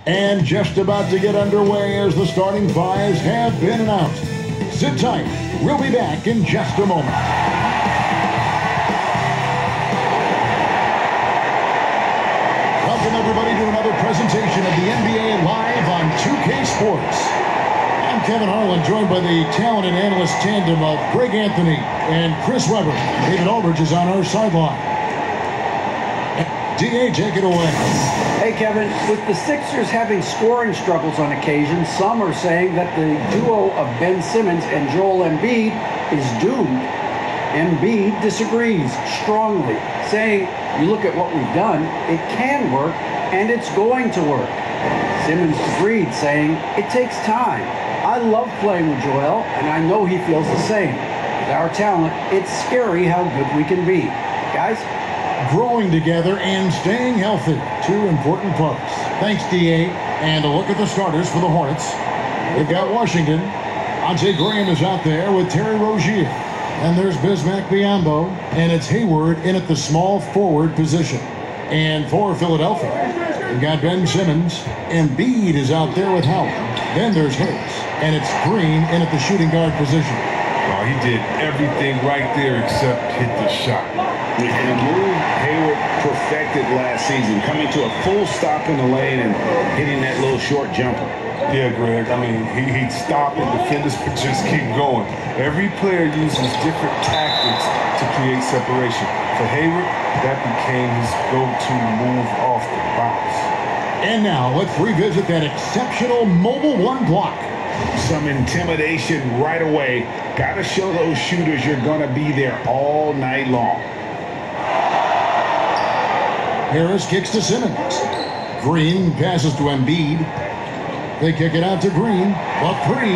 And just about to get underway as the starting fives have been announced. Sit tight. We'll be back in just a moment. Welcome, everybody, to another presentation of the NBA Live on 2K Sports. I'm Kevin Harlan, joined by the talent and analyst tandem of Greg Anthony and Chris Webber. David Aldridge is on our sideline. D.A., take it away. Hey, Kevin, with the Sixers having scoring struggles on occasion, some are saying that the duo of Ben Simmons and Joel Embiid is doomed. Embiid disagrees strongly, saying, you look at what we've done, it can work, and it's going to work. Simmons agreed, saying, it takes time. I love playing with Joel, and I know he feels the same. With our talent, it's scary how good we can be. Guys? Growing together and staying healthy. Two important parts. Thanks, D.A. And a look at the starters for the Hornets. They've got Washington. Ante Graham is out there with Terry Rozier. And there's Bismack Biyombo. And it's Hayward in at the small forward position. And for Philadelphia, we've got Ben Simmons. Embiid is out there with Howard. Then there's Harris. And it's Green in at the shooting guard position. Oh, he did everything right there except hit the shot. And a move Hayward perfected last season, coming to a full stop in the lane and hitting that little short jumper. Yeah, Greg, I mean, he'd stop and defenders would just keep going. Every player uses different tactics to create separation. For Hayward, that became his go-to move off the bounce. And now let's revisit that exceptional mobile one block. Some intimidation right away. Got to show those shooters you're going to be there all night long. Harris kicks to Simmons. Green passes to Embiid. They kick it out to Green. The three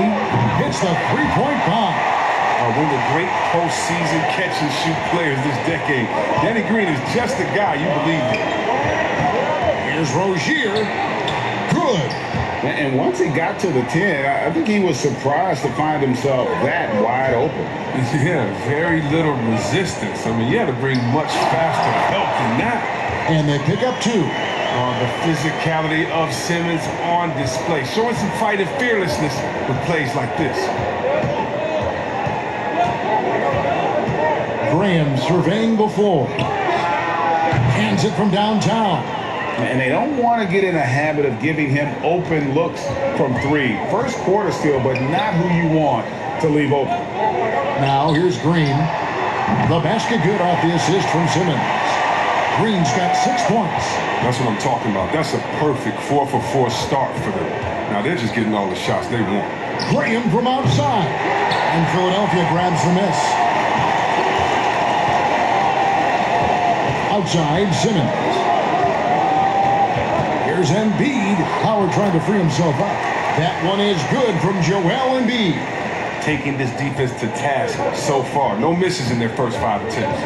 hits the three-point bomb. One of the great postseason catch-and-shoot players this decade. Danny Green is just the guy you believe in. Here's Rozier. Good. And once he got to the 10, I think he was surprised to find himself that wide open. Yeah, very little resistance. I mean, you had to bring much faster help than that. And they pick up two. The physicality of Simmons on display, showing some fight and fearlessness with plays like this. Graham surveying the floor. Hands it from downtown. And they don't want to get in a habit of giving him open looks from three. First quarter still, but not who you want to leave open. Now here's Green. The basket good off the assist from Simmons. Green's got 6 points. That's what I'm talking about. That's a perfect 4-for-4 start for them. Now they're just getting all the shots they want. Graham from outside. And Philadelphia grabs the miss. Outside, Simmons. Here's Embiid. Howard trying to free himself up. That one is good from Joel Embiid. Taking this defense to task so far. No misses in their first 5 attempts.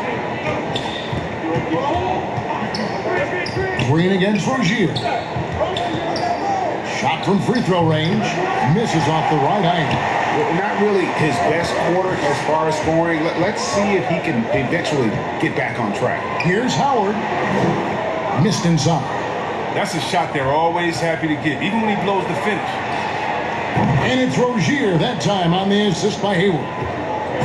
Green against Rozier. Shot from free throw range. Misses off the right angle. Well, not really his best quarter as far as scoring. Let's see if he can eventually get back on track. Here's Howard. Missed inside. That's a shot they're always happy to get, even when he blows the finish. And it's Rozier that time on the assist by Hayward.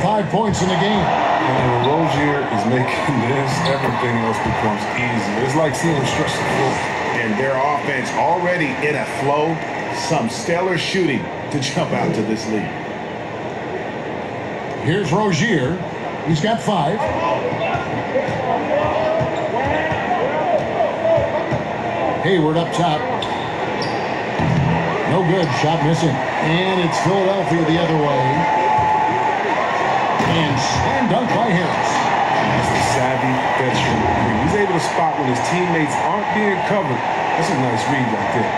5 points in the game. And when Rozier is making this, everything else becomes easier. It's like seeing him stretch the floor. And their offense already in a flow. Some stellar shooting to jump out to this lead. Here's Rozier. He's got 5. Hayward up top. No good. Shot missing. And it's Philadelphia the other way. And slam dunk by Harris. That's the savvy veteran. He's able to spot when his teammates aren't being covered. That's a nice read right there.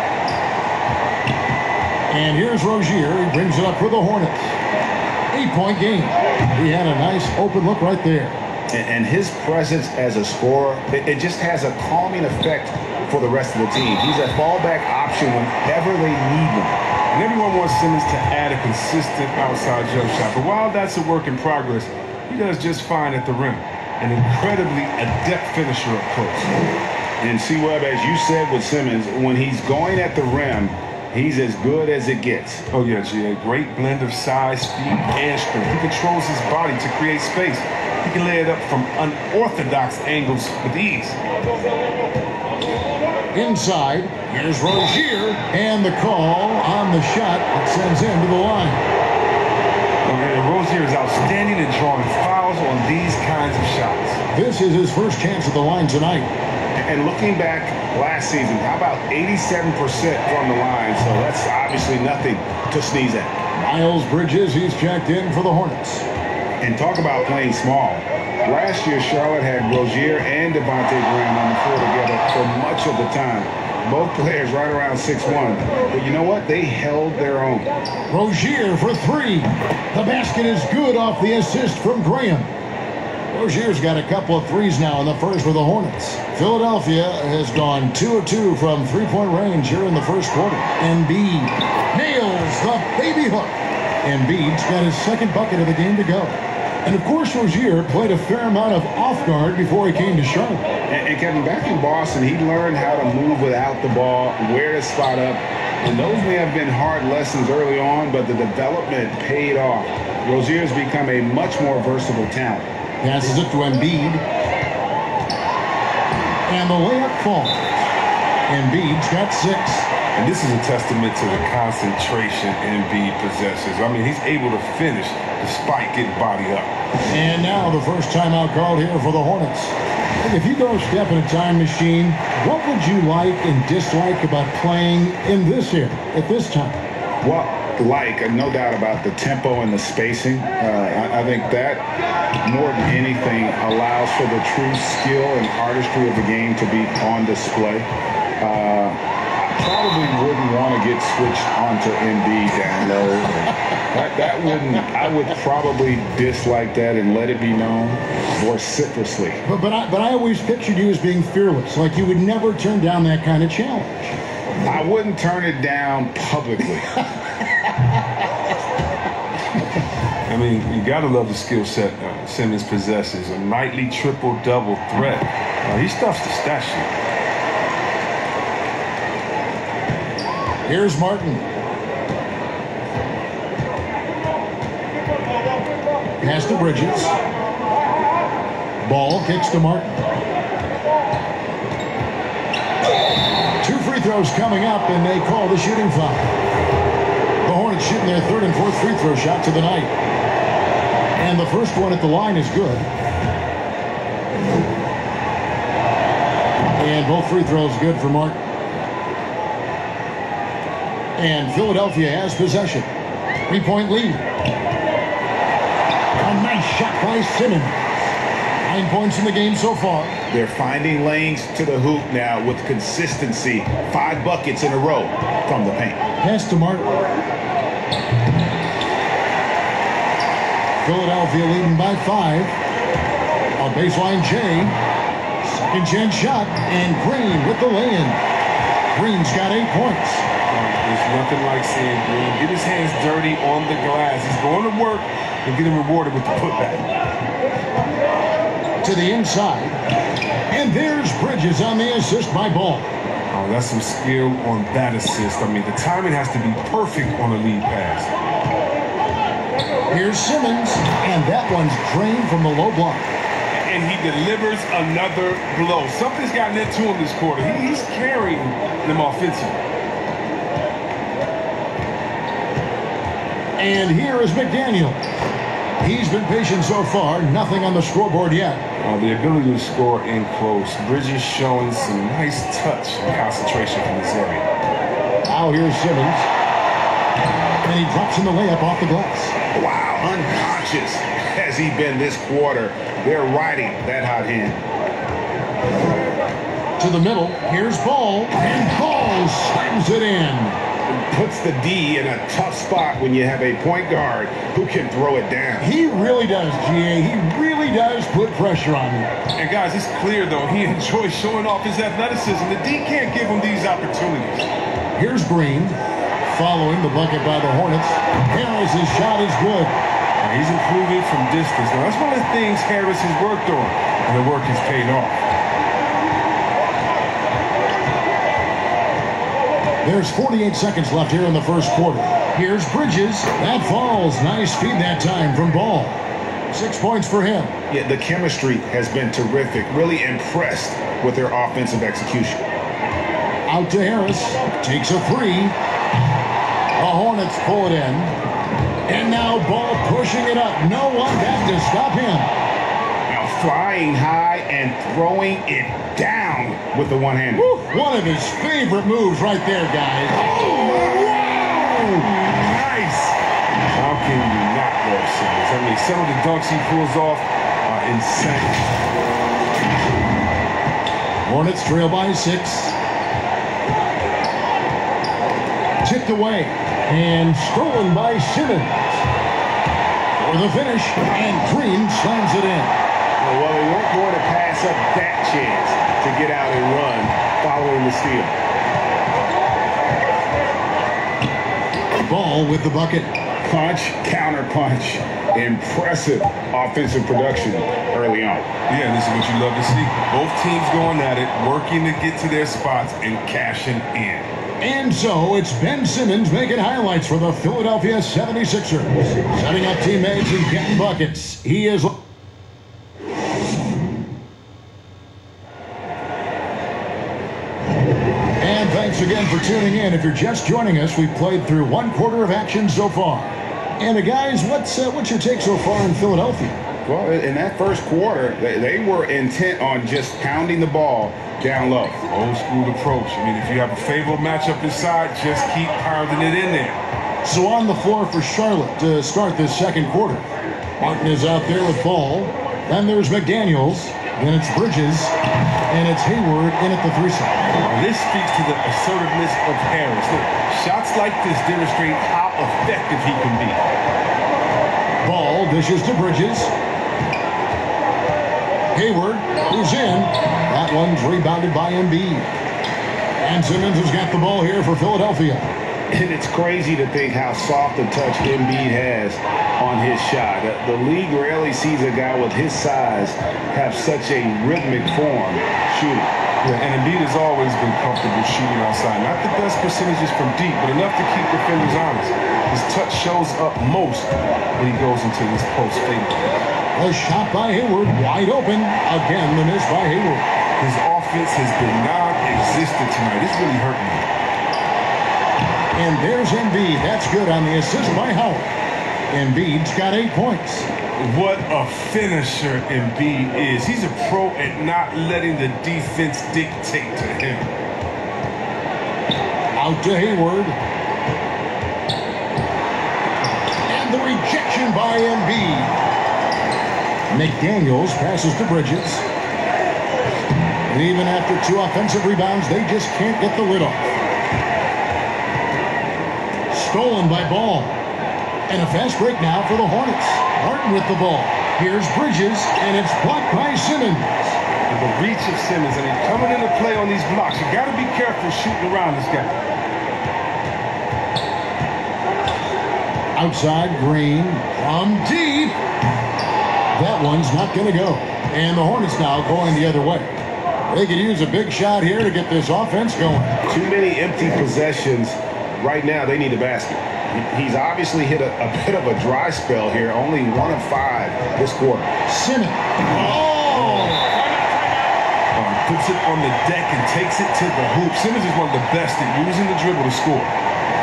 And here's Rozier. He brings it up for the Hornets. 8-point game. He had a nice open look right there. And his presence as a scorer, it just has a calming effect for the rest of the team. He's a fallback option whenever they need him. And everyone wants Simmons to add a consistent outside jump shot. But while that's a work in progress, he does just fine at the rim. An incredibly adept finisher up close. And see, Webb, as you said with Simmons, when he's going at the rim, he's as good as it gets. Oh, yeah, G.A. Great blend of size, speed, and strength. He controls his body to create space. He can lay it up from unorthodox angles with ease. Inside, here's Rozier, and the call on the shot that sends him to the line. And Rozier is outstanding at drawing fouls on these kinds of shots. This is his first chance at the line tonight. And looking back last season, how about 87% from the line? So that's obviously nothing to sneeze at. Miles Bridges, he's checked in for the Hornets. And talk about playing small. Last year, Charlotte had Rozier and Devontae Graham on the floor together for much of the time. Both players right around 6'1". But you know what? They held their own. Rozier for three. The basket is good off the assist from Graham. Rozier's got a couple of threes now in the first for the Hornets. Philadelphia has gone 2 of 2 from three-point range here in the first quarter. Embiid nails the baby hook. Embiid's got his second bucket of the game to go. And of course, Rozier played a fair amount of off guard before he came to Charlotte. And Kevin, back in Boston, he learned how to move without the ball, where to spot up. And those may have been hard lessons early on, but the development paid off. Rozier's become a much more versatile talent. Passes it to Embiid. And the layup falls. Embiid's got 6. And this is a testament to the concentration Embiid possesses. I mean, he's able to finish despite getting body up. And now the first timeout called here for the Hornets. If you go step in a time machine, what would you like and dislike about playing in this era at this time? Well, no doubt about the tempo and the spacing. I think that more than anything allows for the true skill and artistry of the game to be on display. Probably wouldn't want to get switched onto Embiid down low. That wouldn't. I would probably dislike that and let it be known vociferously. But I always pictured you as being fearless, like you would never turn down that kind of challenge. I wouldn't turn it down publicly. I mean, you got to love the skill set Simmons possesses. A nightly triple-double threat. He stuffs the stat sheet. Here's Martin. Pass to Bridges. Ball kicks to Martin. 2 free throws coming up, and they call the shooting foul. The Hornets shooting their 3rd and 4th free throw shots of the night. And the first one at the line is good. And both free throws good for Martin. And Philadelphia has possession. 3-point lead. A nice shot by Simmons. 9 points in the game so far. They're finding lanes to the hoop now with consistency. 5 buckets in a row from the paint. Pass to Martin. Philadelphia leading by 5. A baseline J. Second chance shot. And Green with the lay-in. Green's got 8 points. There's nothing like seeing Green get his hands dirty on the glass. He's going to work and getting rewarded with the putback. To the inside. And there's Bridges on the assist by Ball. Oh, that's some skill on that assist. I mean, the timing has to be perfect on a lead pass. Here's Simmons. And that one's drained from the low block. And he delivers another blow. Something's gotten into him this quarter. He's carrying them offensively. And here is McDaniel. He's been patient so far. Nothing on the scoreboard yet. The ability to score in close. Bridges showing some nice touch and concentration from this area. Now here's Simmons. And he drops in the layup off the glass. Wow, unconscious has he been this quarter. They're riding that hot hand. To the middle. Here's Ball. And Ball slams it in. Puts the D in a tough spot when you have a point guard who can throw it down. He really does, GA. He really does put pressure on you. And guys, it's clear, though, he enjoys showing off his athleticism. The D can't give him these opportunities. Here's Green. Following the bucket by the Hornets. Harris's shot is good. And he's improving from distance. Now, that's one of the things Harris has worked on, and the work has paid off. There's 48 seconds left here in the first quarter. Here's Bridges. That falls. Nice feed that time from Ball. 6 points for him. Yeah, the chemistry has been terrific. Really impressed with their offensive execution. Out to Harris. Takes a three. The Hornets pull it in. And now Ball pushing it up. No one back to stop him. Now flying high and throwing it down with the one-hander. One of his favorite moves right there, guys. Oh, wow! Nice! How can you not love Simmons? I mean, some of the dunks he pulls off are insane. Hornets trail by 6. Tipped away and stolen by Simmons. For the finish, and Green slams it in. Well, they weren't going to pass up that chance to get out and run following the steal. Ball with the bucket. Punch, counter punch. Impressive offensive production early on. Yeah, this is what you love to see. Both teams going at it, working to get to their spots and cashing in. And so it's Ben Simmons making highlights for the Philadelphia 76ers. Setting up teammates and getting buckets. He is... And thanks again for tuning in. If you're just joining us, we've played through 1 quarter of action so far. And guys, what's your take so far in Philadelphia? Well, in that first quarter, they were intent on just pounding the ball down low. Old school approach. I mean, if you have a favorable matchup inside, just keep pounding it in there. So on the floor for Charlotte to start this second quarter. Martin is out there with Ball. Then there's McDaniels. Then it's Bridges. And it's Hayward in at the 3-side. This speaks to the assertiveness of Harris. Look, shots like this demonstrate how effective he can be. Ball dishes to Bridges. Hayward, who's in. That one's rebounded by Embiid. And Simmons has got the ball here for Philadelphia. And it's crazy to think how soft a touch Embiid has on his shot. The league rarely sees a guy with his size have such a rhythmic form shooting. Yeah, and Embiid has always been comfortable shooting outside. Not the best percentages from deep, but enough to keep defenders honest. His touch shows up most when he goes into this post fade. A shot by Hayward, wide open. Again, the miss by Hayward. His offense has been non-existent tonight. It's really hurting him. And there's Embiid. That's good on the assist by Howard. Embiid's got 8 points. What a finisher Embiid is. He's a pro at not letting the defense dictate to him. Out to Hayward. And the rejection by Embiid. McDaniels passes to Bridges. And even after 2 offensive rebounds, they just can't get the lid off. Stolen by Ball. And a fast break now for the Hornets. Martin with the ball. Here's Bridges, and it's blocked by Simmons. And the reach of Simmons, I mean, coming into play on these blocks, you got to be careful shooting around this guy. Outside, Green from deep. That one's not going to go. And the Hornets now going the other way. They could use a big shot here to get this offense going. Too many empty possessions. Right now, they need a basket. He's obviously hit a bit of a dry spell here. Only 1 of 5 this quarter. Simmons. Oh! Puts it on the deck and takes it to the hoop. Simmons is one of the best at using the dribble to score.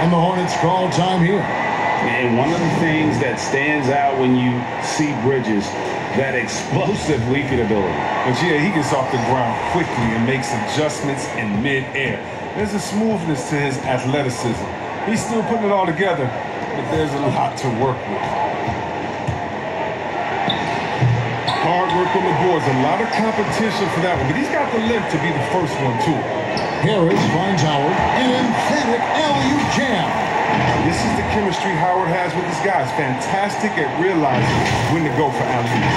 And the Hornets call time here. And one of the things that stands out when you see Bridges, that explosive leaping ability. But yeah, he gets off the ground quickly and makes adjustments in mid-air. There's a smoothness to his athleticism. He's still putting it all together, but there's a lot to work with. Hard work on the boards, a lot of competition for that one, but he's got the length to be the first one, too. Harris finds Howard, an emphatic alley-oop jam. This is the chemistry Howard has with his guys. Fantastic at realizing when to go for alley-oop.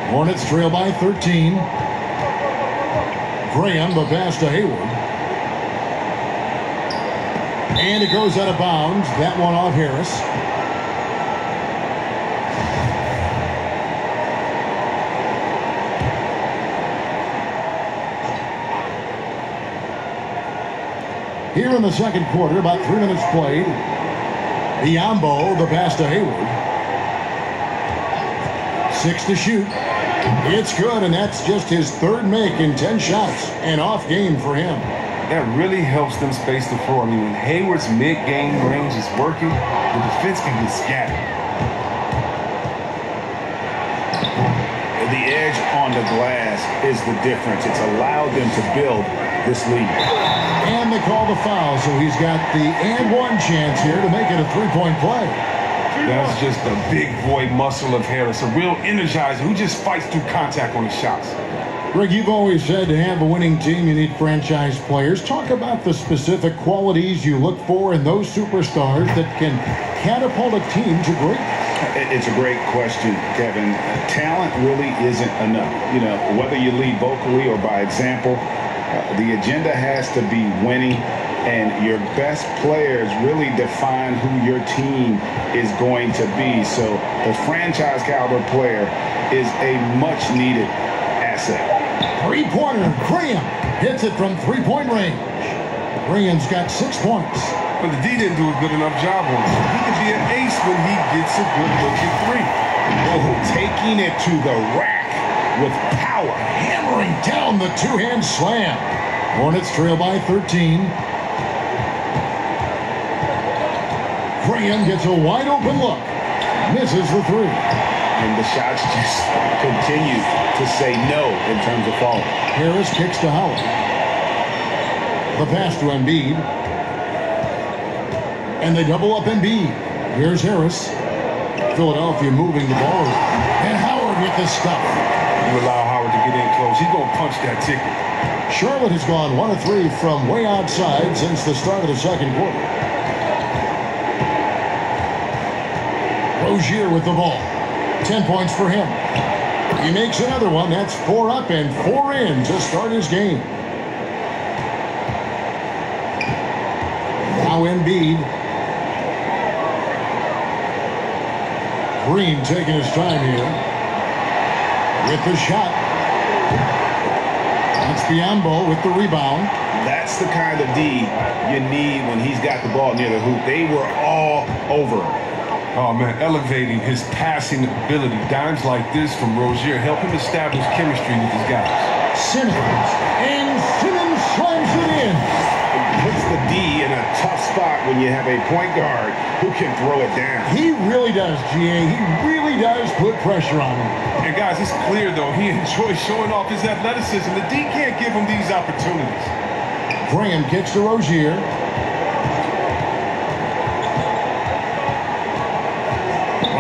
Hornets trail by 13. Graham, the pass to Hayward. And it goes out of bounds. That one off Harris. Here in the second quarter, about 3 minutes played. Biombo, the pass to Hayward. 6 to shoot. It's good, and that's just his third make in 10 shots. An off game for him. That really helps them space the floor. I mean, when Hayward's mid-game range is working, the defense can get scattered. The edge on the glass is the difference. It's allowed them to build this lead. And they call the foul, so he's got the and one chance here to make it a three-point play. That's just a big boy muscle of Harris, a real energizer who just fights through contact on the shots. Greg, you've always said to have a winning team, you need franchise players. Talk about the specific qualities you look for in those superstars that can catapult a team to greatness. It's a great question, Kevin. Talent really isn't enough. You know, whether you lead vocally or by example, the agenda has to be winning, and your best players really define who your team is going to be. So the franchise caliber player is a much needed asset. Three-pointer, Graham hits it from three-point range. Graham's got 6 points. But the D didn't do a good enough job on him. He could be an ace when he gets a good look at three. Oh, taking it to the rack with power. Hammering down the two-hand slam. Hornets trail by 13. Graham gets a wide-open look. Misses the three. And the shots just continue to say no in terms of falling. Harris kicks to Howard. The pass to Embiid. And they double up Embiid. Here's Harris. Philadelphia moving the ball. And Howard with the stuff. You allow Howard to get in close, he's going to punch that ticket. Charlotte has gone 1 of 3 from way outside since the start of the second quarter. Rozier with the ball. 10 points for him. He makes another one. That's 4 up and 4 in to start his game. Now Embiid. Green taking his time here. With the shot. That's Biombo with the rebound. That's the kind of D you need when he's got the ball near the hoop. They were all over him. Oh, man, elevating his passing ability. Dimes like this from Rozier help him establish chemistry with his guys. Simmons. And Simmons slams it in. Puts the D in a tough spot when you have a point guard who can throw it down. He really does, GA. He really does put pressure on him. And, guys, it's clear, though, he enjoys showing off his athleticism. The D can't give him these opportunities. Graham kicks to Rozier.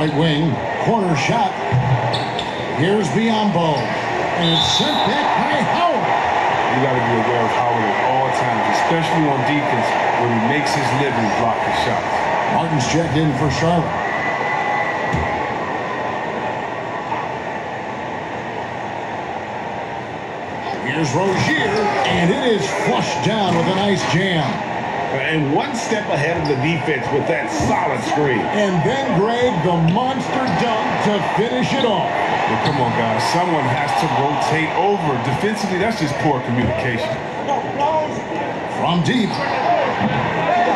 Right wing, corner shot. Here's Biombo. And it's sent back by Howard. You got to be aware of Howard at all times, especially on defense when he makes his living blocking shots. Martin's checked in for Charlotte. Here's Rozier, and it is flushed down with a nice jam. And one step ahead of the defense with that solid screen. And then, Greg, the monster dunk to finish it off. Well, come on, guys. Someone has to rotate over. Defensively, that's just poor communication. From deep.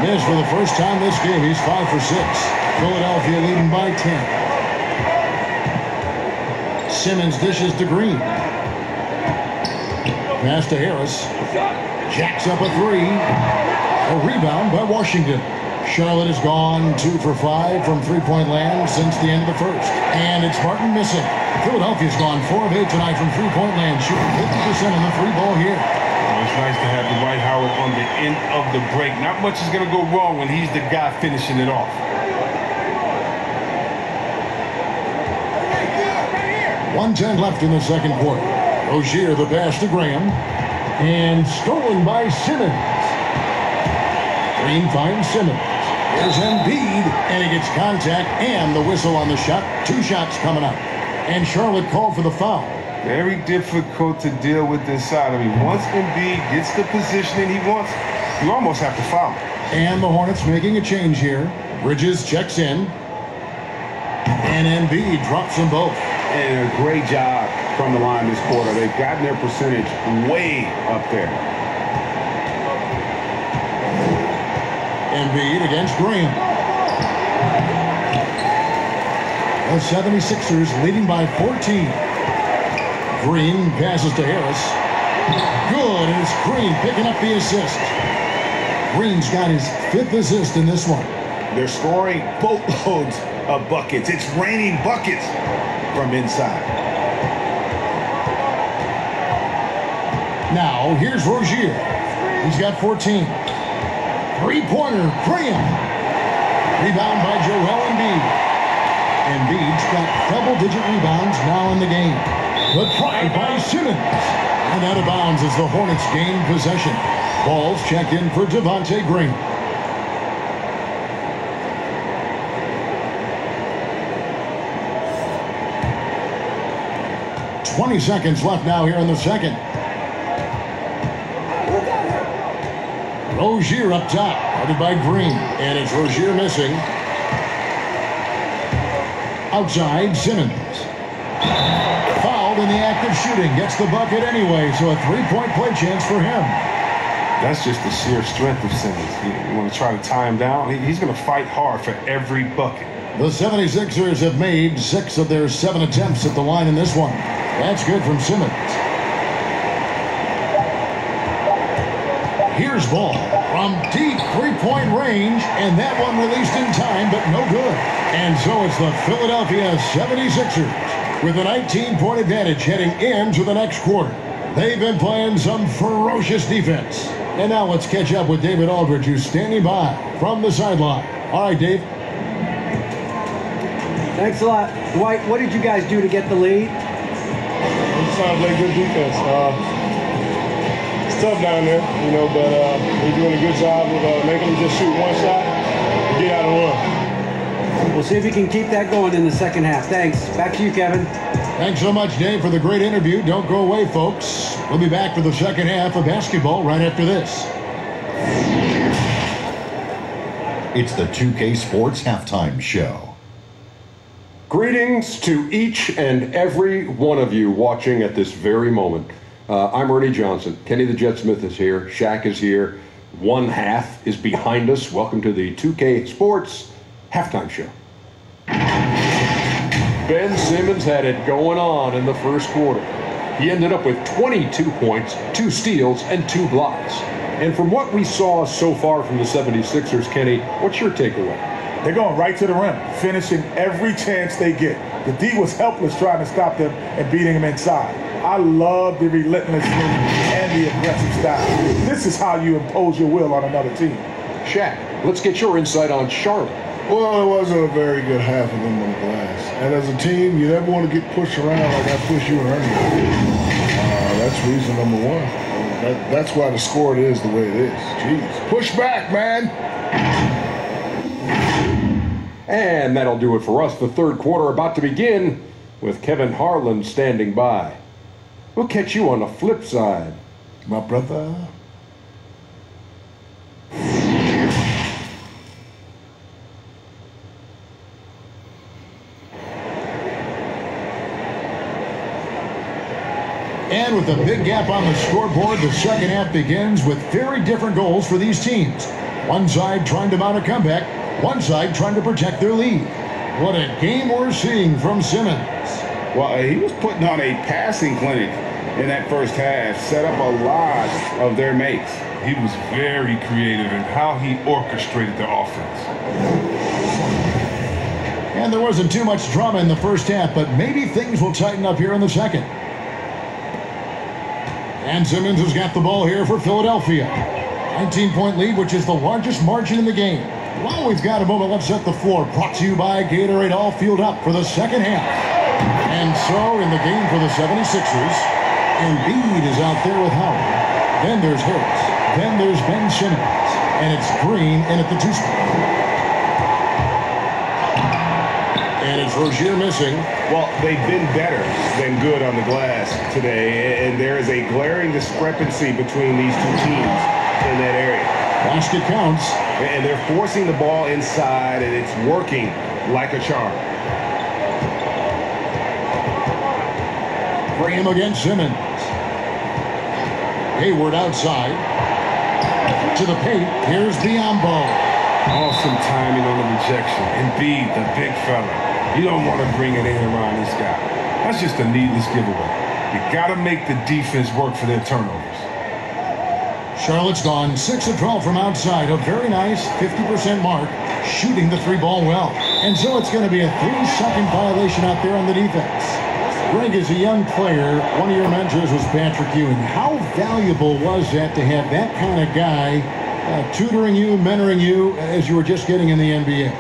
Missed for the first time this game. He's 5 for 6. Philadelphia leading by 10. Simmons dishes to Green. Pass to Harris. Jacks up a three. A rebound by Washington. Charlotte has gone 2 for 5 from three-point land since the end of the first. And it's Martin missing. Philadelphia's gone 4 of 8 tonight from three-point land, shooting 50% on the three ball here. Well, it's nice to have Dwight Howard on the end of the break. Not much is going to go wrong when he's the guy finishing it off. 1:10 left in the second quarter. Rozier the pass to Graham. And stolen by Simmons. Green finds Simmons. There's Embiid, and he gets contact and the whistle on the shot. 2 shots coming up. And Charlotte called for the foul. Very difficult to deal with this side. I mean, once Embiid gets the positioning he wants, you almost have to foul him. And the Hornets making a change here. Bridges checks in. And Embiid drops them both. And a great job from the line this quarter. They've gotten their percentage way up there. Embiid against Graham. The 76ers leading by 14. Green passes to Harris. Good, and it's Green picking up the assist. Green's got his 5th assist in this one. They're scoring boatloads of buckets. It's raining buckets from inside. Now, here's Rozier. He's got 14. Three-pointer, Graham. Rebound by Joel Embiid. Embiid's got double-digit rebounds now in the game. But tried by Simmons. And out of bounds as the Hornets gain possession. Ball's checked in for Devontae Green. "20 seconds left now here in the second. Rozier up top, guarded by Green. And it's Rozier missing. Outside, Simmons. Fouled in the act of shooting. Gets the bucket anyway, so a three-point play chance for him. That's just the sheer strength of Simmons. You want to try to tie him down? He's going to fight hard for every bucket. The 76ers have made 6 of their 7 attempts at the line in this one. That's good from Simmons. Here's Ball from deep three-point range, and that one released in time, but no good. And so it's the Philadelphia 76ers with a 19-point advantage heading into the next quarter. They've been playing some ferocious defense. And now let's catch up with David Aldridge, who's standing by from the sideline. All right, Dave. Thanks a lot. Dwight, what did you guys do to get the lead? We're just trying to play good defense. It's tough down there, you know, but we're doing a good job of making them just shoot one shot and get out and run. We'll see if we can keep that going in the second half. Thanks. Back to you, Kevin. Thanks so much, Dave, for the great interview. Don't go away, folks. We'll be back for the second half of basketball right after this. It's the 2K Sports Halftime Show. Greetings to each and every one of you watching at this very moment. I'm Ernie Johnson. Kenny the Jet Smith is here. Shaq is here. One half is behind us. Welcome to the 2K Sports Halftime Show. Ben Simmons had it going on in the first quarter. He ended up with 22 points, 2 steals, and 2 blocks. And from what we saw so far from the 76ers, Kenny, what's your takeaway? They're going right to the rim, finishing every chance they get. The D was helpless trying to stop them and beating them inside. I love the relentlessness and the aggressive style. This is how you impose your will on another team. Shaq, let's get your insight on Charlotte. Well, it wasn't a very good half of them on the glass. And as a team, you never want to get pushed around like I pushed you and Ernie. That's reason number one. That's why the score is the way it is. Jeez. Push back, man. And that'll do it for us. The third quarter about to begin with Kevin Harlan standing by. We'll catch you on the flip side, My brother. And with a big gap on the scoreboard, the second half begins with very different goals for these teams. One side trying to mount a comeback, one side trying to protect their lead. What a game we're seeing from Simmons. Well, he was putting on a passing clinic in that first half, set up a lot of their makes. He was very creative in how he orchestrated the offense. And there wasn't too much drama in the first half, but maybe things will tighten up here in the second. And Simmons has got the ball here for Philadelphia. 19-point lead, which is the largest margin in the game. While we've got a moment, let's set the floor. Brought to you by Gatorade, all fueled up for the second half. And so, in the game for the 76ers, Embiid is out there with Howard. Then there's Harris. Then there's Ben Simmons. And it's Green in at the 2 spot. And it's Rozier missing. Well, they've been better than good on the glass today, and there is a glaring discrepancy between these two teams in that area. Basket counts. And they're forcing the ball inside, and it's working like a charm. Graham against Simmons. Hayward outside. To the paint. Here's Biombo. Awesome timing on the rejection. Embiid, the big fella. You don't want to bring it in around this guy. That's just a needless giveaway. You got to make the defense work for their turnovers. Charlotte's gone 6 of 12 from outside. A very nice 50% mark, shooting the 3-ball well. And so it's going to be a 3-second violation out there on the defense. Greg, as a young player, one of your mentors was Patrick Ewing. How valuable was that to have that kind of guy tutoring you, mentoring you as you were just getting in the NBA?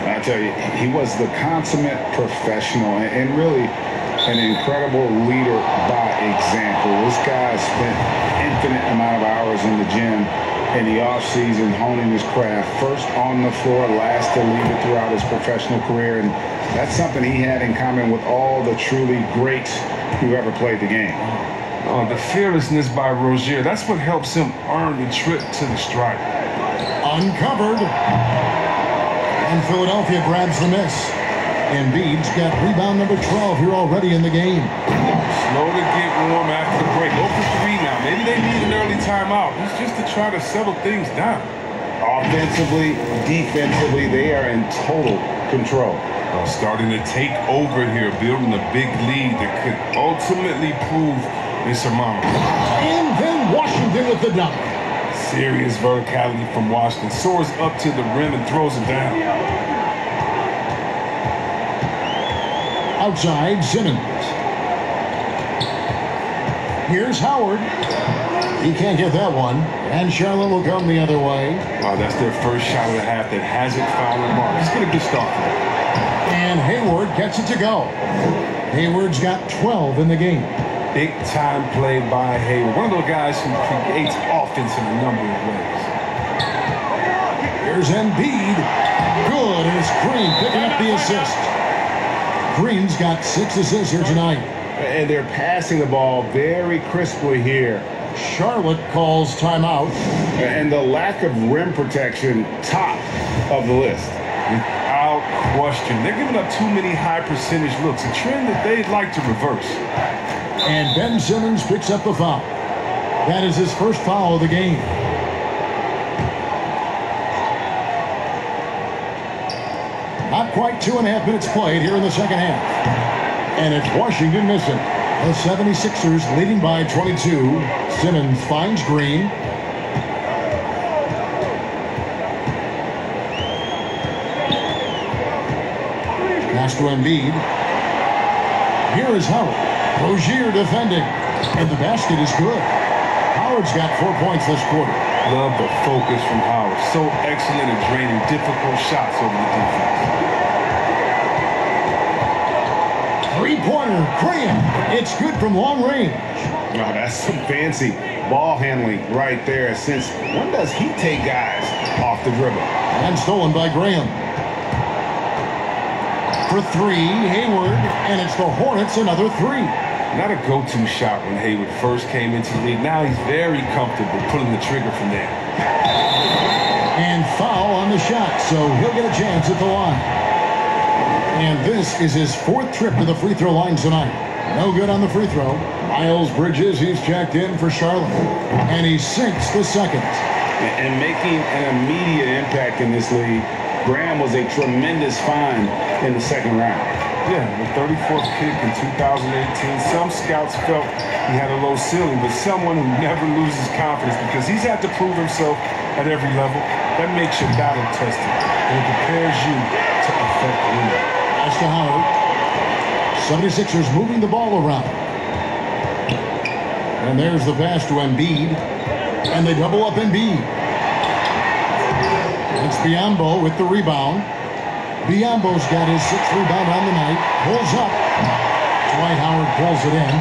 I tell you, he was the consummate professional and really an incredible leader by example. This guy spent infinite amount of hours in the gym in the offseason honing his craft, first on the floor, last to leave it throughout his professional career. And that's something he had in common with all the truly greats who ever played the game. Oh, the fearlessness by Rozier, that's what helps him earn the trip to the stripe. Uncovered. And Philadelphia grabs the miss. Embiid's got rebound number 12 here already in the game. Slow to get warm after the break. 0 for 3 now. Maybe they need an early timeout. It's just to try to settle things down. Offensively, defensively, they are in total control. Starting to take over here, building a big lead that could ultimately prove insurmountable. And then Washington with the dunk. Serious verticality from Washington. Soars up to the rim and throws it down. Outside, Simmons. Here's Howard. He can't get that one. And Charlotte will come the other way. Wow, that's their first shot of the half that hasn't found the mark. Let's get a good start for them. And Hayward gets it to go. Hayward's got 12 in the game. Big time play by Hayward. One of those guys who creates offense in a number of ways. Here's Embiid. Good, and it's Green picking up the assist. Green's got 6 assists here tonight. And they're passing the ball very crisply here. Charlotte calls timeout. And the lack of rim protection, top of the list. Without question. They're giving up too many high percentage looks, a trend that they'd like to reverse. And Ben Simmons picks up the foul. That is his first foul of the game. Not quite 2.5 minutes played here in the second half. And it's Washington missing. The 76ers leading by 22. Simmons finds Green. Pass to Embiid. Here is Howard. Rozier defending. And the basket is good. Howard's got 4 points this quarter. Love the focus from Howard. So excellent at draining difficult shots over the defense. Three-pointer, Graham. It's good from long range. Oh, that's some fancy ball handling right there. Since when does he take guys off the dribble? And stolen by Graham. For 3, Hayward, and it's the Hornets another 3. Not a go-to shot when Hayward first came into the league. Now he's very comfortable pulling the trigger from there. And foul on the shot, so he'll get a chance at the line. And this is his 4th trip to the free throw line tonight. No good on the free throw. Miles Bridges, he's checked in for Charlotte. And he sinks the second. And making an immediate impact in this league, Graham was a tremendous find in the second round. Yeah, the 34th pick in 2018. Some scouts felt he had a low ceiling, but someone who never loses confidence because he's had to prove himself at every level. That makes you battle tested, and it prepares you to affect winning. Pass to Howard. 76ers moving the ball around. And there's the pass to Embiid. And they double up Embiid. It's Biyombo with the rebound. Biyombo's got his 6th rebound on the night. Pulls up. Dwight Howard pulls it in.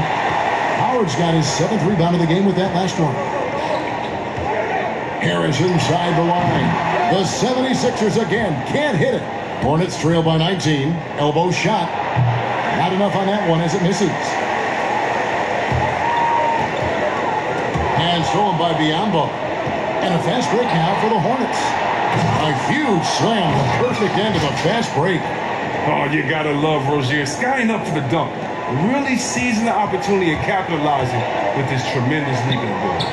Howard's got his 7th rebound of the game with that last one. Harris inside the line. The 76ers again can't hit it. Hornets trail by 19. Elbow shot. Not enough on that one as it misses. And stolen by Biyombo. And a fast break now for the Hornets. A huge slam, the perfect end of a fast break. Oh, you gotta love Rozier skying up for the dunk. Really seizing the opportunity and capitalizing with his tremendous leaping ability.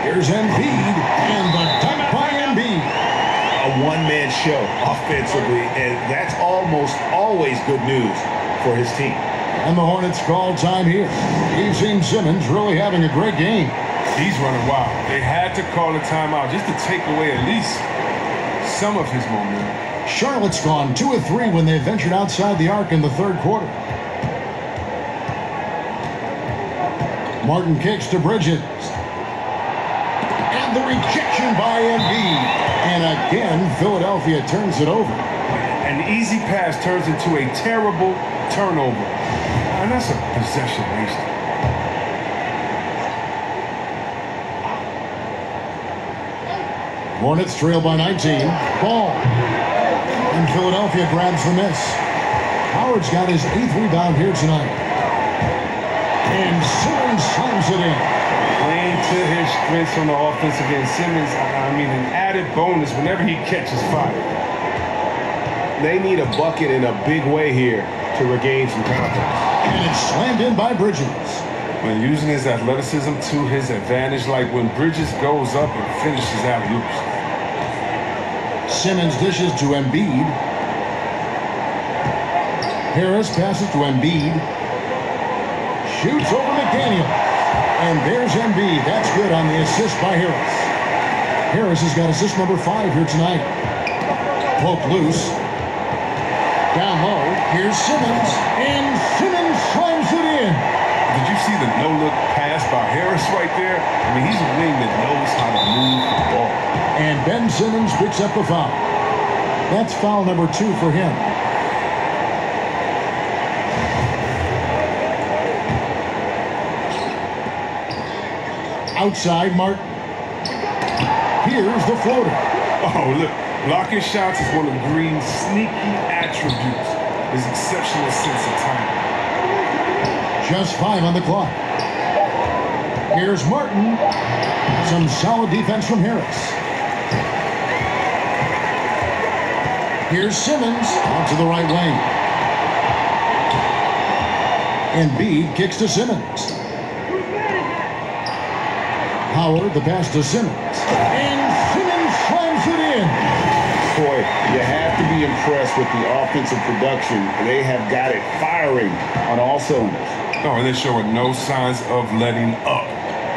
Here's Embiid, and the dunk by Embiid. offensively, and that's almost always good news for his team. And the Hornets call time here. We've seen Simmons really having a great game. He's running wild. They had to call a timeout just to take away at least some of his momentum. Charlotte's gone 2 of 3 when they ventured outside the arc in the third quarter. Martin kicks to Bridges. And the rejection by Embiid. And again, Philadelphia turns it over. An easy pass turns into a terrible turnover. And that's a possession wasted. Hornets trail by 19. Ball. And Philadelphia grabs the miss. Howard's got his 8th rebound here tonight. And Simmons slams it in. Playing to his strengths on the offensive end. Simmons, I mean, an added bonus whenever he catches fire. They need a bucket in a big way here to regain some confidence. And it's slammed in by Bridges. When using his athleticism to his advantage, like when Bridges goes up and finishes alley-oops. Simmons dishes to Embiid. Harris passes to Embiid. Shoots over McDaniel. And there's Embiid. That's good on the assist by Harris. Harris has got assist number 5 here tonight. Poke loose. Down low. Here's Simmons. And Simmons slams it in. Did you see the no-look pass by Harris right there? I mean, he's a wing that knows how to move the ball. And Ben Simmons picks up the foul. That's foul number 2 for him. Outside, Martin. Here's the floater. Oh, look. Blocking shots is one of Green's sneaky attributes. His exceptional sense of timing. Just 5 on the clock. Here's Martin. Some solid defense from Harris. Here's Simmons out to the right wing. Embiid kicks to Simmons. Howard, the pass to Simmons. And Simmons slams it in. Boy, you have to be impressed with the offensive production. They have got it firing on all cylinders. Oh, and they're showing no signs of letting up.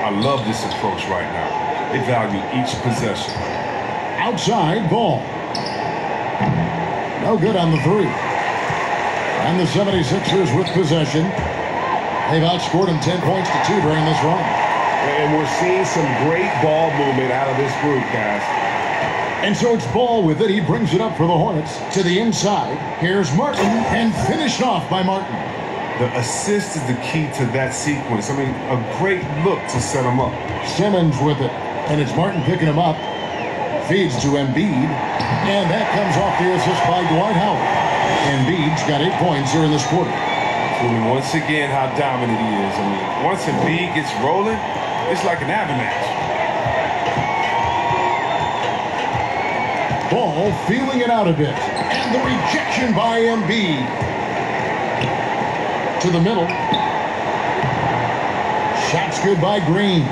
I love this approach right now. They value each possession. Outside, ball. No good on the 3. And the 76ers with possession. They've outscored them 10 points to 2 during this run. And we're seeing some great ball movement out of this group, guys. And so it's Ball with it. He brings it up for the Hornets to the inside. Here's Martin, and finished off by Martin. The assist is the key to that sequence. I mean, a great look to set him up. Simmons with it, and it's Martin picking him up. Feeds to Embiid, and that comes off the assist by Dwight Howard. Embiid's got 8 points here in this quarter. Proving once again how dominant he is. I mean, once Embiid gets rolling, it's like an avalanche. Ball feeling it out a bit. And the rejection by Embiid. To the middle. Shot's good by Green.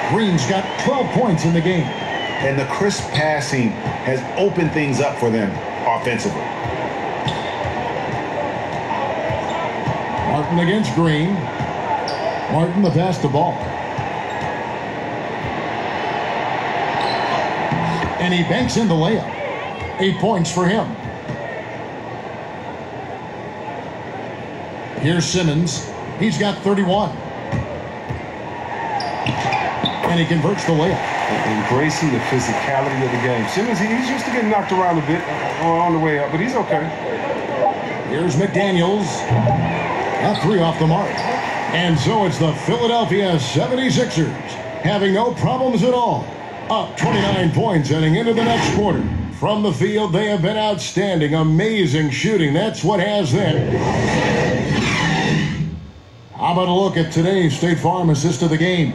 Green's got 12 points in the game. And the crisp passing has opened things up for them offensively. Martin against Green. Martin the pass to Ball. And he banks in the layup. 8 points for him. Here's Simmons. He's got 31. And he converts the layup. Embracing the physicality of the game. Simmons, he's used to getting knocked around a bit on the way up, but he's okay. Here's McDaniels. Got 3 off the mark. And so it's the Philadelphia 76ers having no problems at all. Up 29 points heading into the next quarter. From the field, they have been outstanding. Amazing shooting. That's what has them. How about a look at today's State Farm assist of the game?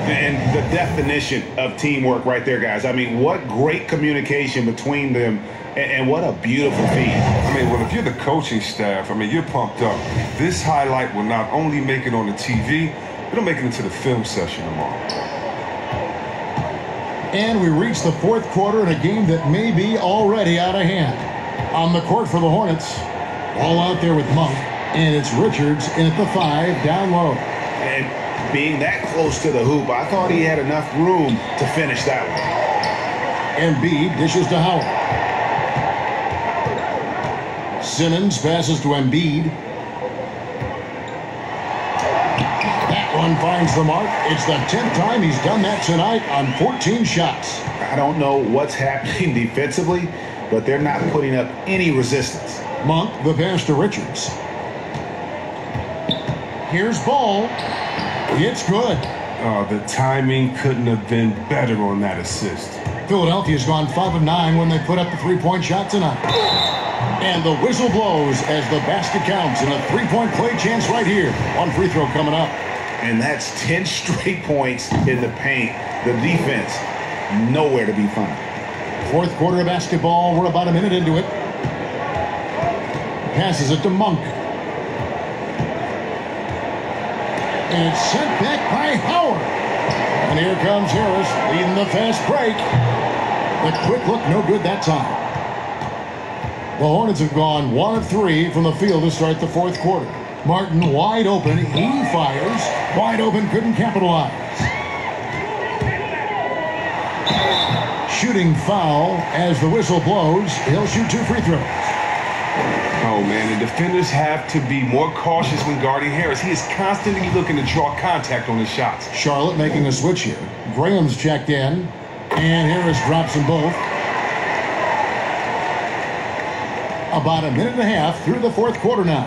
And the definition of teamwork right there, guys. I mean, what great communication between them, and what a beautiful feed. I mean, well, if you're the coaching staff, I mean, you're pumped up. This highlight will not only make it on the TV, it'll make it into the film session tomorrow. And we reach the fourth quarter in a game that may be already out of hand. On the court for the Hornets, all out there with Monk, and it's Richards in at the 5, down low. And being that close to the hoop, I thought he had enough room to finish that one. Embiid dishes to Howard. Simmons passes to Embiid. That one finds the mark. It's the 10th time he's done that tonight on 14 shots. I don't know what's happening defensively, but they're not putting up any resistance. Monk, the pass to Richards. Here's Ball. It's good. Oh, the timing couldn't have been better on that assist. Philadelphia's gone 5 of 9 when they put up the three-point shot tonight. And the whistle blows as the basket counts and a three-point play chance right here. One free throw coming up. And that's 10 straight points in the paint. The defense, nowhere to be found. Fourth quarter of basketball. We're about a minute into it. Passes it to Monk. And it's sent back by Howard. And here comes Harris leading the fast break. The quick look, no good that time. The Hornets have gone 1 of 3 from the field to start the fourth quarter. Martin wide open. He fires. Wide open, couldn't capitalize. Shooting foul as the whistle blows. He'll shoot 2 free throws. Oh, man, the defenders have to be more cautious when guarding Harris. He is constantly looking to draw contact on his shots. Charlotte making a switch here. Graham's checked in, and Harris drops them both. About a minute and a half through the fourth quarter now.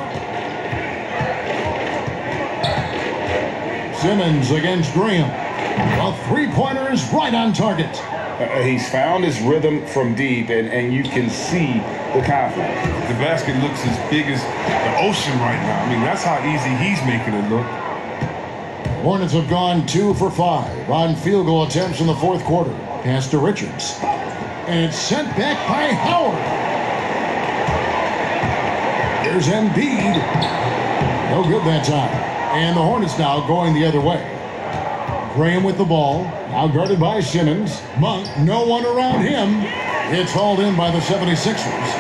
Simmons against Graham. A three-pointer is right on target. He's found his rhythm from deep, and you can see the confidence. The basket looks as big as the ocean right now. I mean, that's how easy he's making it look. Hornets have gone 2 for 5 on field goal attempts in the fourth quarter. Pass to Richards. And it's sent back by Howard. Here's Embiid. No good that time. And the Hornets now going the other way. Graham with the ball. Now guarded by Simmons. Monk, no one around him. It's hauled in by the 76ers.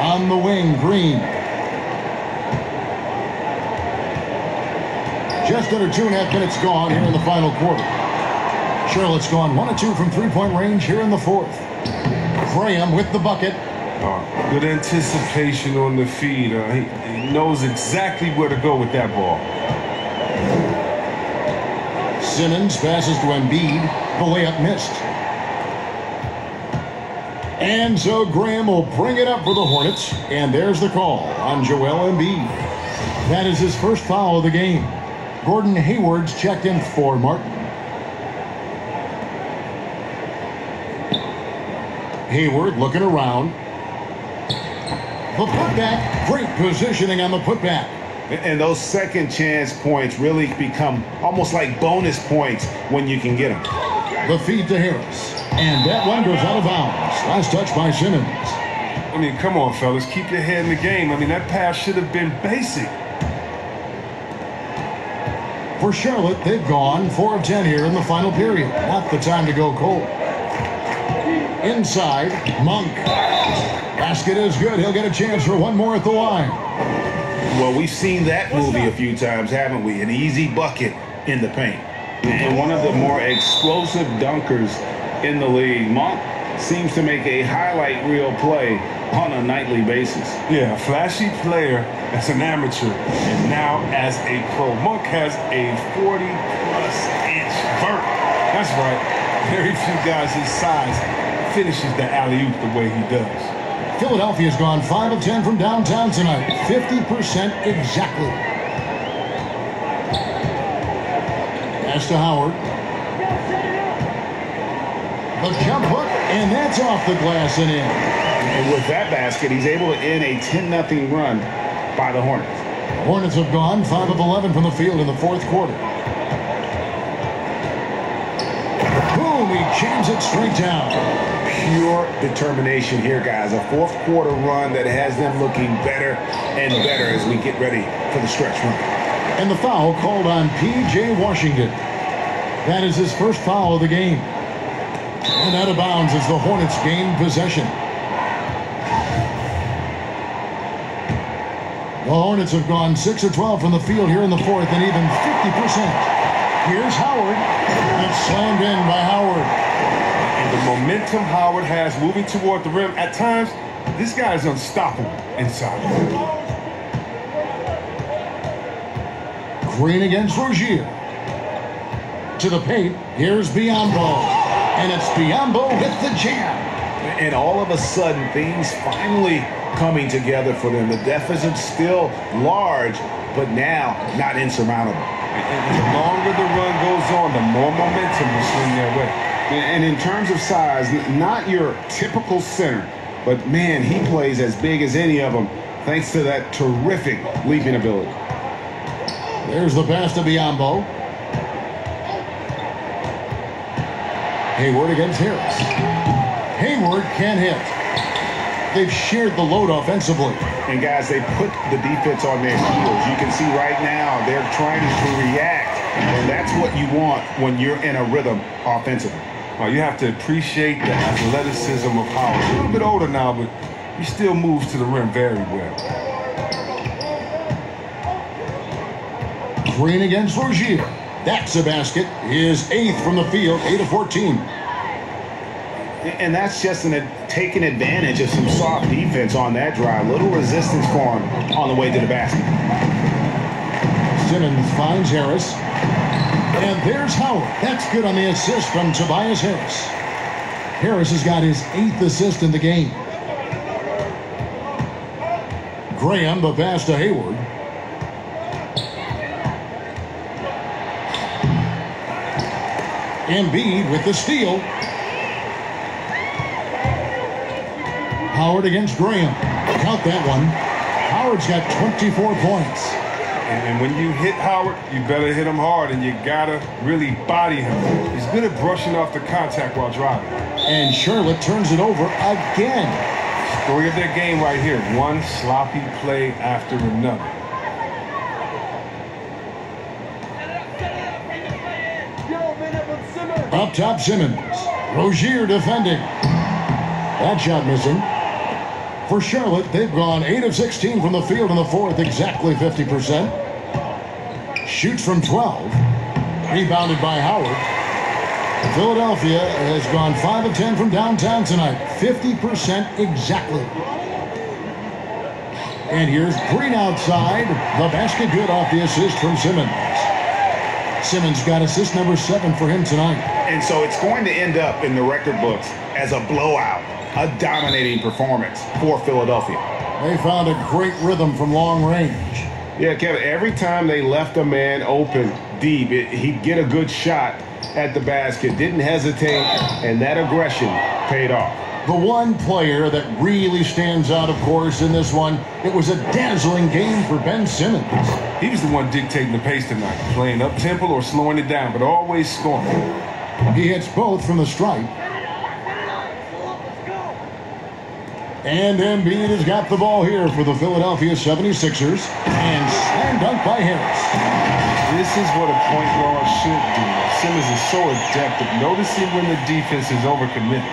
On the wing, Green. Just under 2.5 minutes gone here in the final quarter. Charlotte's gone 1 of 2 from three-point range here in the fourth. Graham with the bucket. Good anticipation on the feed. He knows exactly where to go with that ball. Simmons passes to Embiid. The layup missed. And so Graham will bring it up for the Hornets. And there's the call on Joel Embiid. That is his first foul of the game. Gordon Hayward's checked in for Martin. Hayward looking around. The putback. Great positioning on the putback. And those second chance points really become almost like bonus points when you can get them. The feed to Harris. And that one goes out of bounds. Last touch by Simmons. I mean, come on, fellas. Keep your head in the game. I mean, that pass should have been basic. For Charlotte, they've gone 4 of 10 here in the final period. Not the time to go cold. Inside, Monk. Basket is good. He'll get a chance for one more at the line. Well, we've seen that movie a few times, haven't we? An easy bucket in the paint. And one of the more explosive dunkers in the league. Monk seems to make a highlight reel play on a nightly basis. Yeah, a flashy player as an amateur and now as a pro. Monk has a 40-plus inch vert. That's right. Very few guys his size finishes the alley-oop the way he does. Philadelphia's gone 5 of 10 from downtown tonight. 50% exactly. Pass to Howard. The jump hook, and that's off the glass and in. And with that basket, he's able to end a 10-0 run by the Hornets. Hornets have gone 5 of 11 from the field in the fourth quarter. Boom, he jams it straight down. Pure determination here, guys. A fourth quarter run that has them looking better and better as we get ready for the stretch run. And the foul called on P.J. Washington. That is his first foul of the game. And out of bounds as the Hornets gain possession. The Hornets have gone 6 of 12 from the field here in the fourth and even 50%. Here's Howard. It's slammed in by Howard. And the momentum Howard has moving toward the rim, at times, this guy is unstoppable inside. Green against Rozier. To the paint, here's Biyombo. And it's Biyombo with the jam. And all of a sudden, things finally coming together for them. The deficit's still large, but now not insurmountable. And the longer the run goes on, the more momentum will swing their way. And in terms of size, not your typical center, but man, he plays as big as any of them thanks to that terrific leaping ability. There's the pass to Biyombo. Hayward against Harris. Hayward can't hit. They've shared the load offensively. And guys, they put the defense on their heels. You can see right now they're trying to react, and that's what you want when you're in a rhythm offensively. You have to appreciate the athleticism of Howard. A little bit older now, but he still moves to the rim very well. Green against Rozier. That's a basket. His 8th from the field, 8 of 14. And that's just taking advantage of some soft defense on that drive. Little resistance for him on the way to the basket. Simmons finds Harris. And there's Howard. That's good on the assist from Tobias Harris. Harris has got his 8th assist in the game. Graham, the pass to Hayward. Embiid with the steal. Howard against Graham. Count that one. Howard's got 24 points. And when you hit Howard, you better hit him hard, and you gotta really body him. He's good at brushing off the contact while driving. And Charlotte turns it over again. Story of their game right here. One sloppy play after another. Up top, Simmons. Rozier defending. That shot missing. For Charlotte, they've gone 8 of 16 from the field in the fourth, exactly 50%. Shoots from 12. Rebounded by Howard. Philadelphia has gone 5 of 10 from downtown tonight, 50% exactly. And here's Green outside. The basket good off the assist from Simmons. Simmons got assist number 7 for him tonight. And so it's going to end up in the record books as a blowout, a dominating performance for Philadelphia. They found a great rhythm from long range. Yeah, Kevin, every time they left a man open deep, he'd get a good shot at the basket, didn't hesitate, and that aggression paid off. The one player that really stands out, of course, in this one, it was a dazzling game for Ben Simmons. He was the one dictating the pace tonight, playing up-tempo or slowing it down, but always scoring. He hits both from the stripe. And Embiid has got the ball here for the Philadelphia 76ers. And slam dunk by Harris. This is what a point guard should do. Simmons is so adept at noticing when the defense is overcommitted.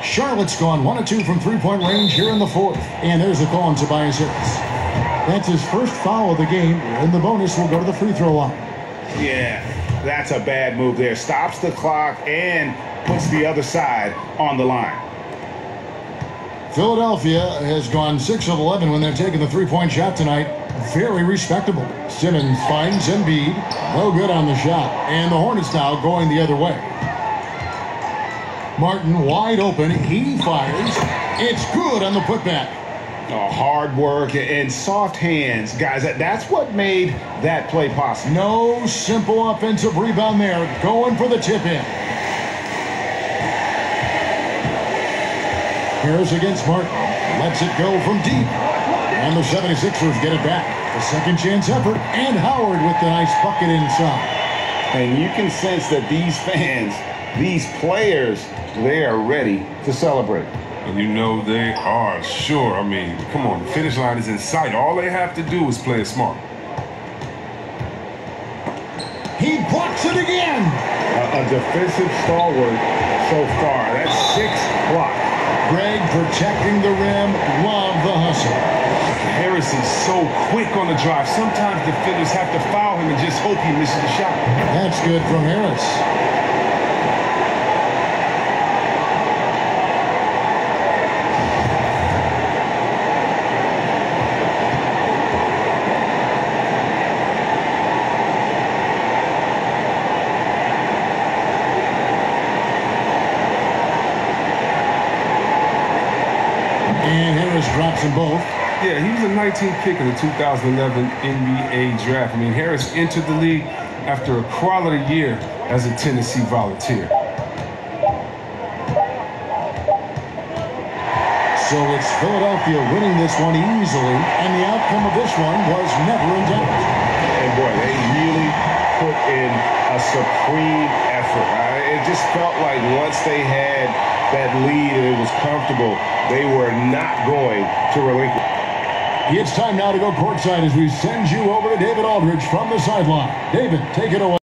Charlotte's gone 1 of 2 from three-point range here in the fourth. And there's a call on Tobias Harris. That's his first foul of the game, and the bonus will go to the free throw line. Yeah, that's a bad move there. Stops the clock and puts the other side on the line. Philadelphia has gone 6 of 11 when they're taking the three-point shot tonight. Very respectable. Simmons finds Embiid. No good on the shot. And the Hornets now going the other way. Martin wide open. He fires. It's good on the putback. Oh, hard work and soft hands. Guys, that's what made that play possible. No simple offensive rebound there. Going for the tip-in. Harris against Martin. Lets it go from deep. And the 76ers get it back. A second chance effort. And Howard with the nice bucket inside. And you can sense that these fans, these players, they are ready to celebrate. And you know they are, sure. I mean, come on, the finish line is in sight. All they have to do is play it smart. He blocks it again. A defensive stalwart so far. That's 6 blocks. Greg protecting the rim. Love the hustle. Harris is so quick on the drive. Sometimes defenders have to foul him and just hope he misses the shot. That's good from Harris. And Harris drops them both. Yeah, he was a 19th pick in the 2011 NBA draft. I mean, Harris entered the league after a quality year as a Tennessee Volunteer. So it's Philadelphia winning this one easily, and the outcome of this one was never in doubt. And boy, they really put in a supreme effort. It just felt like once they had that lead and it was comfortable, they were not going to relinquish. It's time now to go courtside as we send you over to David Aldridge from the sideline. David, take it away.